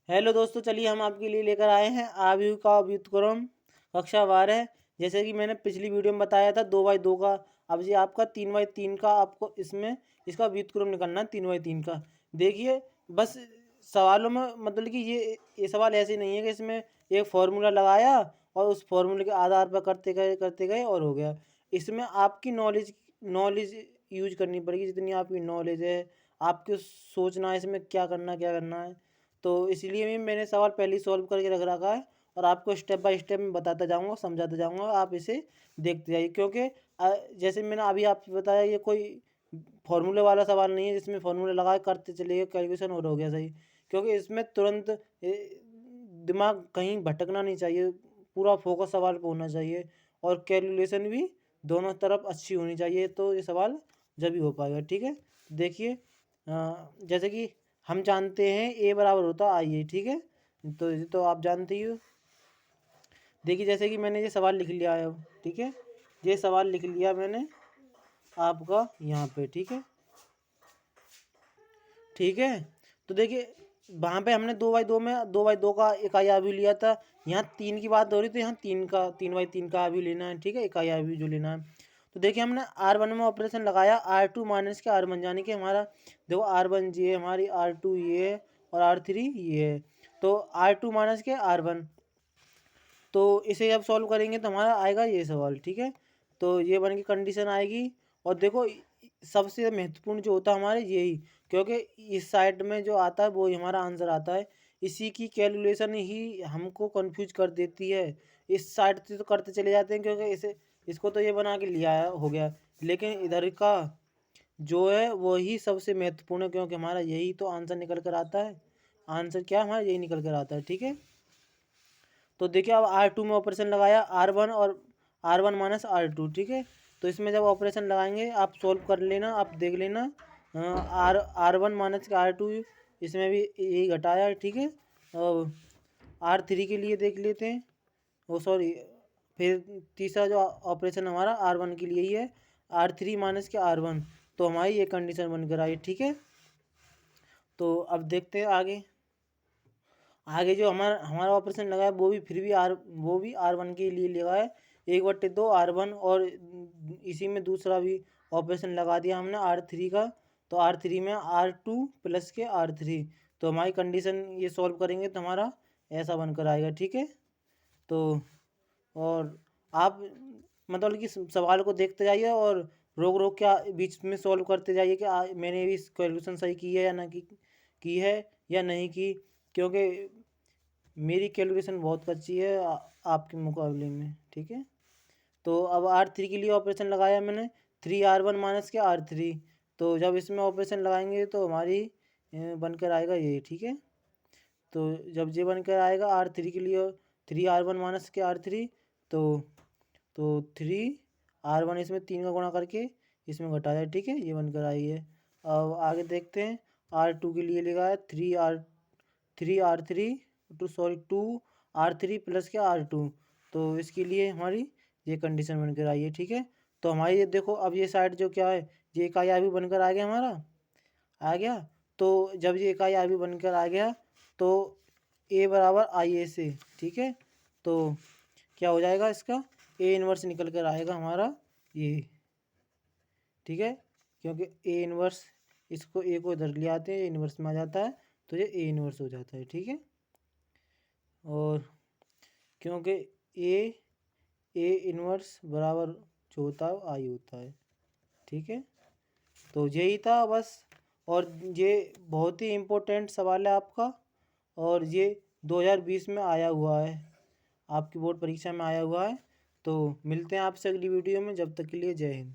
Hello दोस्तों, चलिए हम आपके लिए लेकर आए हैं आयु का व्युत्क्रम कक्षा 12। जैसे कि मैंने पिछली वीडियो में बताया था 2x2 का। अब ये आपका 3x3 का, आपको इसमें इसका व्युत्क्रम निकालना है 3x3 का। देखिए, बस सवालों में मतलब कि ये सवाल ऐसे नहीं है कि इसमें एक फार्मूला लगाया और उस फार्मूले के आधार पर करते गए और हो गया। इसमें आपकी नॉलेज यूज करनी पड़ेगी, जितनी आपकी नॉलेज है, आपको सोचना है इसमें क्या करना है। तो इसलिए भी मैंने सवाल पहले ही सॉल्व करके रख रखा है और आपको स्टेप बाय स्टेप में बताता जाऊंगा, समझाता जाऊंगा, आप इसे देखते जाइए। क्योंकि जैसे मैंने अभी आपको बताया, ये कोई फॉर्मूले वाला सवाल नहीं है जिसमें फॉर्मूले लगा के करते चले गए, कैलकुलेशन और हो गया सही। क्योंकि इसमें तुरंत दिमाग कहीं भटकना नहीं चाहिए, पूरा फोकस सवाल पर होना चाहिए और कैलकुलेशन भी दोनों तरफ अच्छी होनी चाहिए, तो ये सवाल जब भी हो पाएगा। ठीक है, देखिए, जैसे कि हम जानते हैं ए बराबर होता आई ए। ठीक है, तो आप जानते ही हो। देखिए, जैसे कि मैंने ये सवाल लिख लिया है। ठीक है, ये सवाल लिख लिया मैंने आपका यहाँ पे। ठीक है, ठीक है। तो देखिए, वहाँ पे हमने 2x2 में 2x2 का इकाई आव्यूह लिया था। यहाँ 3 की बात हो रही, तो यहाँ 3x3 का आव्यूह लेना है। ठीक है, इकाई आव्यूह जो लेना है। तो देखिए, हमने R1 में ऑपरेशन लगाया, R2 माइनस के R1, यानी कि हमारा देखो R1 ये है, हमारी R2 ये है और R3 ये है। तो R2 माइनस के R1, तो इसे जब सॉल्व करेंगे तो हमारा आएगा ये सवाल। ठीक है, तो ये बन की कंडीशन आएगी। और देखो, सबसे महत्वपूर्ण जो होता है हमारे यही, क्योंकि इस साइड में जो आता है वो ही हमारा आंसर आता है। इसी की कैलकुलेशन ही हमको कंफ्यूज कर देती है। इस साइड से तो करते चले जाते हैं क्योंकि इसको तो ये बना के लिया है, हो गया। लेकिन इधर का जो है वही सबसे महत्वपूर्ण है, क्योंकि हमारा यही तो आंसर निकल कर आता है। आंसर क्या हमारा यही निकल कर आता है। ठीक है, तो देखिए, अब R2 में ऑपरेशन लगाया, R1 और R1 माइनस R2। ठीक है, तो इसमें जब ऑपरेशन लगाएंगे आप सोल्व कर लेना, आप देख लेना। R1 माइनस का R2, इसमें भी यही घटाया है। ठीक है, और R3 के लिए देख लेते हैं। ओ सॉरी, फिर तीसरा जो ऑपरेशन हमारा R1 के लिए ही है, R3 माइनस के R1। तो हमारी ये कंडीशन बनकर आई। ठीक है, तो अब देखते हैं आगे। आगे जो हमारा हमारा ऑपरेशन लगा है वो भी R1 के लिए लगा है, 1/2 R1। और इसी में दूसरा भी ऑपरेशन लगा दिया हमने R3 का। तो R3 में R2 प्लस के R3। तो हमारी कंडीशन ये सॉल्व करेंगे तो हमारा ऐसा बनकर आएगा। ठीक है, तो और आप मतलब कि सवाल को देखते जाइए और रोक रोक के बीच में सॉल्व करते जाइए कि मैंने भी कैलकुलेशन सही की है या ना की है या नहीं की। क्योंकि मेरी कैलकुलेशन बहुत कच्ची है आपके मुकाबले में। ठीक है, तो अब R3 के लिए ऑपरेशन लगाया मैंने, 3R1 माइनस के R3। तो जब इसमें ऑपरेशन लगाएंगे तो हमारी बनकर आएगा ये। ठीक है, तो जब ये बनकर आएगा R3 के लिए, 3R1 माइनस के R3, तो 3R1 इसमें 3 का गुणा करके इसमें घटाया। ठीक है, ये बनकर आई है। अब आगे देखते हैं, R2 के लिए लिखा है 3R3 2R3 प्लस के R2। तो इसके लिए हमारी ये कंडीशन बनकर आई है। ठीक है, तो हमारी ये देखो, अब ये साइड जो क्या है, ये इकाई आव्यूह बनकर आ गया, हमारा आ गया। तो जब ये इकाई आव्यूह बनकर आ गया तो A बराबर आई ए से। ठीक है, तो क्या हो जाएगा, इसका A इनवर्स निकल कर आएगा हमारा ये। ठीक है, क्योंकि A इनवर्स, इसको A को इधर ले आते हैं, A इनवर्स में आ जाता है, तो ये A इनवर्स हो जाता है। ठीक है, और क्योंकि ए इनवर्स बराबर जो होता है आई होता है। ठीक है, तो यही था बस। और ये बहुत ही इम्पोर्टेंट सवाल है आपका, और ये 2020 में आया हुआ है, आपकी बोर्ड परीक्षा में आया हुआ है। तो मिलते हैं आपसे अगली वीडियो में, जब तक के लिए जय हिंद।